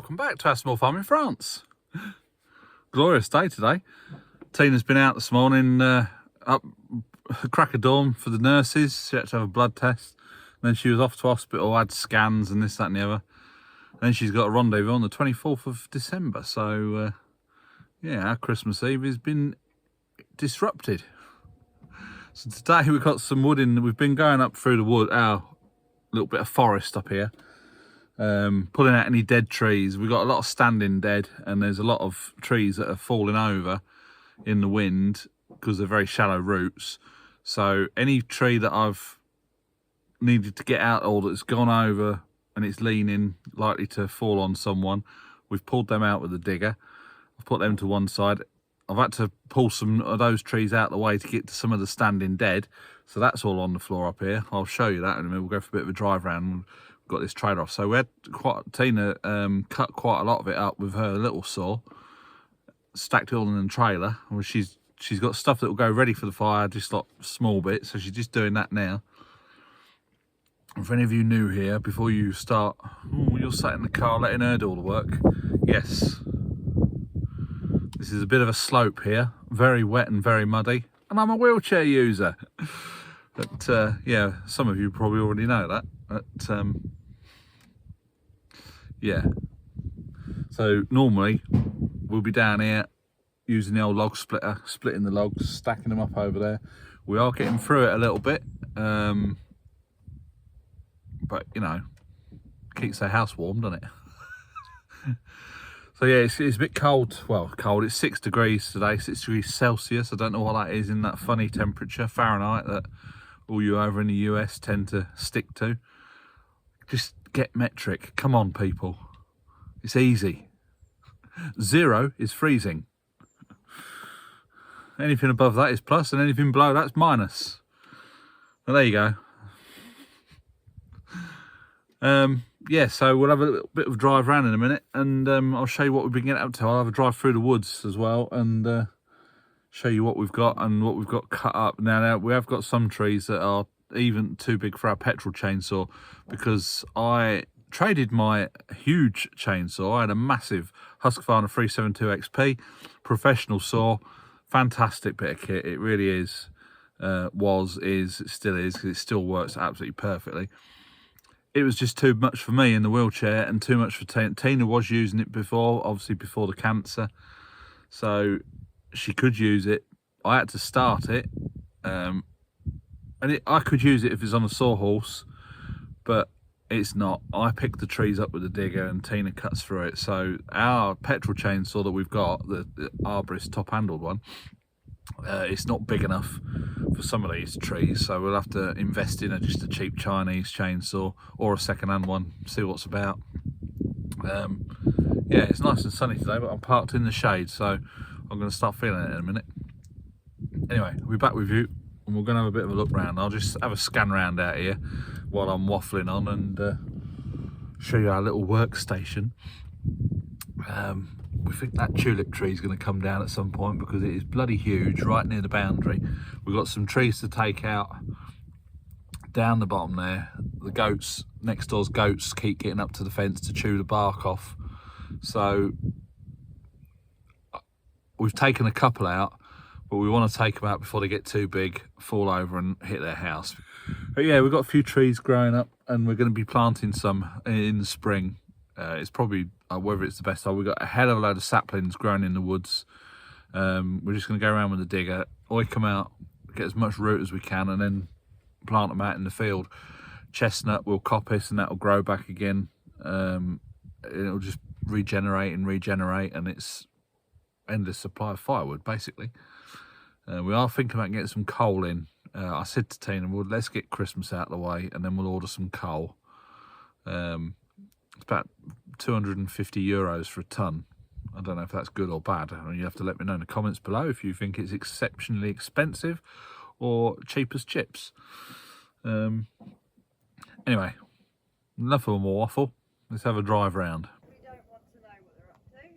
welcome back to our small farm in France. Glorious day today. Tina's been out this morning up crack of dawn for the nurses. She had to have a blood test. Then she was off to hospital, had scans and this, that and the other. Then she's got a rendezvous on the 24th of December. So, yeah, our Christmas Eve has been disrupted. So today we've got some wood in. We've been going up through the wood, our little bit of forest up here. Pulling out any dead trees. We've got a lot of standing dead, and there's a lot of trees that are falling over in the wind because they're very shallow roots. So any tree that I've needed to get out or that's gone over and it's leaning, likely to fall on someone, we've pulled them out with the digger. I've put them to one side. I've had to pull some of those trees out of the way to get to some of the standing dead. So that's all on the floor up here. I'll show you that in a minute. We'll go for a bit of a drive around. Got this trailer off, so we had Tina cut quite a lot of it up with her little saw, stacked it all in the trailer. Well, she's got stuff that will go ready for the fire, just like small bits, so she's just doing that now. And for any of you new here, before you start, you're sat in the car letting her do all the work. Yes, this is a bit of a slope here, very wet and very muddy, and I'm a wheelchair user. But yeah, some of you probably already know that. But yeah, so normally we'll be down here using the old log splitter, splitting the logs, stacking them up over there. We are getting through it a little bit, but you know, keeps the house warm, doesn't it? So yeah, it's a bit cold. Well, cold. It's 6 degrees today, 6 degrees Celsius. I don't know what that is in that funny temperature, Fahrenheit, that all you over in the US tend to stick to. Just get metric. Come on, people. It's easy. 0 is freezing. Anything above that is plus, and anything below that's minus. Well, there you go. Yeah, so we'll have a little bit of a drive around in a minute, and I'll show you what we've been getting up to. I'll have a drive through the woods as well, and show you what we've got and what we've got cut up. Now we have got some trees that are even too big for our petrol chainsaw, because I traded my huge chainsaw. I had a massive Husqvarna 372 XP professional saw, fantastic bit of kit. It really is, it still is, because it still works absolutely perfectly. It was just too much for me in the wheelchair and too much for Tina. Tina was using it before, obviously before the cancer, so she could use it. I had to start it, and I could use it if it's on a sawhorse, but it's not. I pick the trees up with the digger and Tina cuts through it. So our petrol chainsaw that we've got, the arborist top-handled one, it's not big enough for some of these trees, so we'll have to invest in just a cheap Chinese chainsaw or a second-hand one, see what's about. Yeah, it's nice and sunny today, but I'm parked in the shade, so I'm going to start feeling it in a minute. Anyway, I'll be back with you, and we're going to have a bit of a look round. I'll just have a scan round out here while I'm waffling on, and show you our little workstation. We think that tulip tree is going to come down at some point, because it is bloody huge, right near the boundary. We've got some trees to take out down the bottom there. The goats, next door's goats, keep getting up to the fence to chew the bark off. So we've taken a couple out, but we want to take them out before they get too big, fall over and hit their house. But yeah, we've got a few trees growing up, and we're going to be planting some in the spring. It's probably, whether it's the best time, we've got a hell of a load of saplings growing in the woods. We're just going to go around with the digger, oik them out, get as much root as we can, and then plant them out in the field. Chestnut will coppice, and that'll grow back again. It'll just regenerate, and it's endless supply of firewood, basically. We are thinking about getting some coal in. I said to Tina, well, let's get Christmas out of the way, and then we'll order some coal. It's about 250 euros for a tonne. I don't know if that's good or bad. I mean, you have to let me know in the comments below if you think it's exceptionally expensive or cheap as chips. Anyway, enough of a more waffle. Let's have a drive round. We don't want to know what they're up to.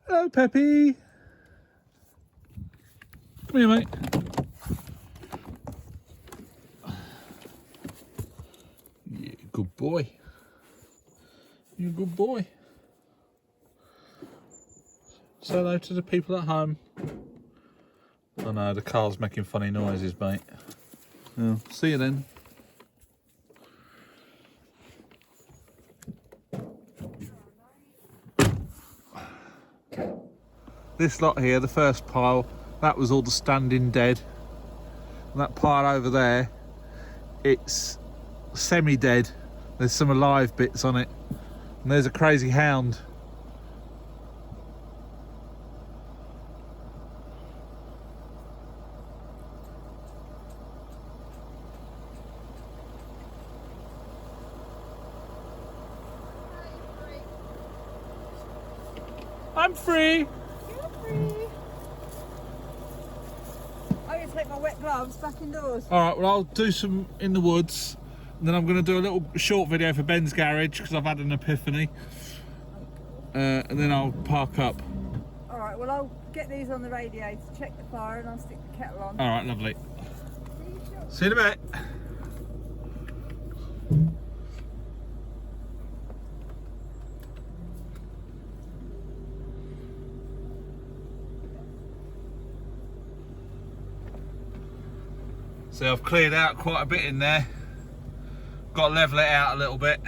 Hello, Peppy. Come here, mate. Yeah, good boy. You're a good boy. Say hello to the people at home. Oh no, the car's making funny noises, mate. Oh, see you then. This lot here, the first pile, that was all the standing dead. And that pile over there, it's semi-dead. There's some alive bits on it. And there's a crazy hound. I'm free. You're free. I'm going to take my wet gloves back indoors. All right, well, I'll do some in the woods. And then I'm going to do a little short video for Ben's garage because I've had an epiphany. And then I'll park up. Alright, well I'll get these on the radiator, check the fire, and I'll stick the kettle on. All right, lovely. See you shortly. See you in a bit. So I've cleared out quite a bit in there. Got to level it out a little bit.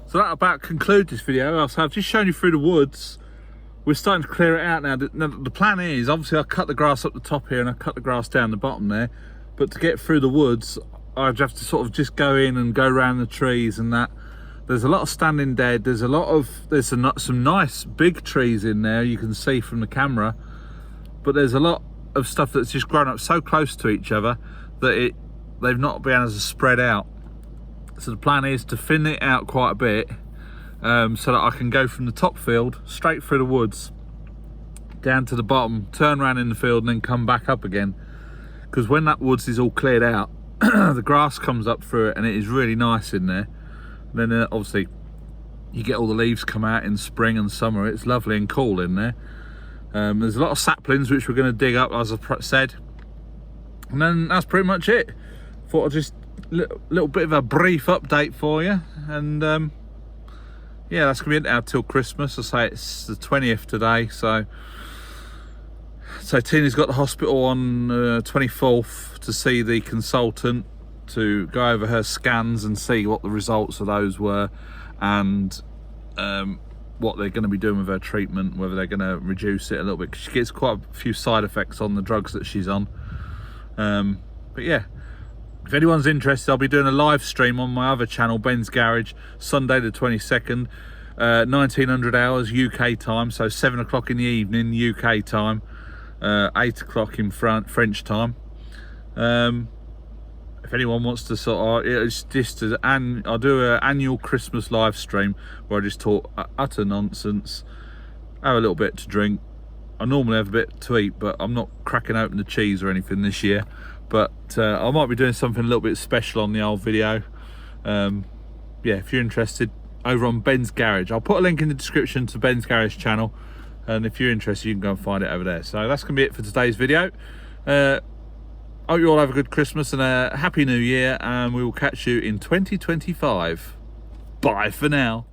So that about concludes this video. So I've just shown you through the woods. We're starting to clear it out now. The plan is, obviously I cut the grass up the top here and I cut the grass down the bottom there. But to get through the woods, I'd have to sort of just go in and go around the trees and that. There's a lot of standing dead. There's some nice big trees in there you can see from the camera. But there's a lot of stuff that's just grown up so close to each other that they've not been able to spread out. So the plan is to thin it out quite a bit so that I can go from the top field straight through the woods down to the bottom, turn around in the field and then come back up again. Because when that woods is all cleared out, the grass comes up through it and it is really nice in there. And then obviously you get all the leaves come out in spring and summer. It's lovely and cool in there. There's a lot of saplings which we're going to dig up, as I said. And then that's pretty much it. Thought I'd just little bit of a brief update for you, and yeah, that's gonna be it now till Christmas. I say it's the 20th today, so Tina's got the hospital on 24th to see the consultant to go over her scans and see what the results of those were, and what they're going to be doing with her treatment, whether they're going to reduce it a little bit, because she gets quite a few side effects on the drugs that she's on. But yeah, If anyone's interested, I'll be doing a live stream on my other channel, Ben's Garage, Sunday the 22nd, 1900 hours UK time, so 7 o'clock in the evening UK time, 8 o'clock in French time. If anyone wants to sort of, it's just I'll do an annual Christmas live stream where I just talk utter nonsense, have a little bit to drink. I normally have a bit to eat, but I'm not cracking open the cheese or anything this year. But I might be doing something a little bit special on the old video. Yeah, if you're interested, over on Ben's Garage. I'll put a link in the description to Ben's Garage channel, and if you're interested, you can go and find it over there. So that's going to be it for today's video. Hope you all have a good Christmas and a happy new year, and we will catch you in 2025. Bye for now.